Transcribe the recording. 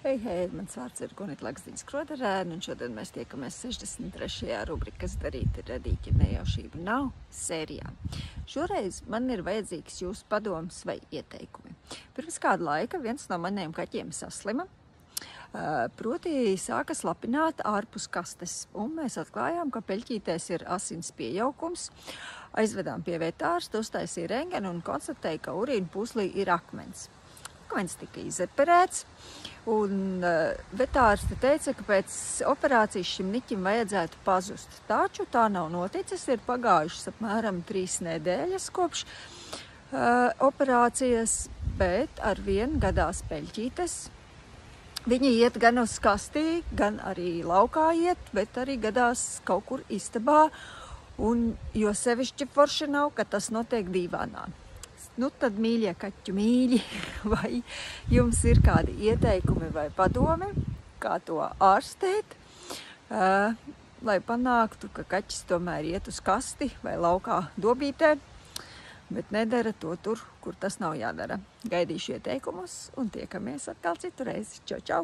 Hei, mans vārds ir Gunita Lakstiņas Kroderēna, un šodien mēs tiekamies 63. rubrikas Darīt ir radīt, ja nejaušība nav sērijā. Šoreiz man ir vajadzīgs jūsu padoms vai ieteikumi. Pirms kāda laika viens no maniem kaķiem saslima, proti sāka slapināt ārpus kastes, un mēs atklājām, ka peļķītēs ir asins piejaukums. Aizvedām pie vetārsta, uztaisīja rentgenu un konstatēja, ka urīna pūslī ir akmens. Akmens tika izoperēts, un vetārste teica, ka pēc operācijas šim niķim vajadzētu pazust. Taču tā nav noticis, ir pagājušas apmēram 3 nedēļas kopš operācijas, bet arvien gadās peļķītes. Viņi iet gan uz kastī, gan arī laukā iet, bet arī gadās kaut kur istabā, un jo sevišķi forši nav, ka tas notiek dīvānā. Nu tad, mīļie kaķu mīļi, vai jums ir kādi ieteikumi vai padomi, kā to ārstēt, lai panāktu, ka kaķis tomēr iet uz kasti vai laukā dobītē, bet nedara to tur, kur tas nav jādara. Gaidīšu ieteikumus un tiekamies atkal citu reizi. Čau, čau!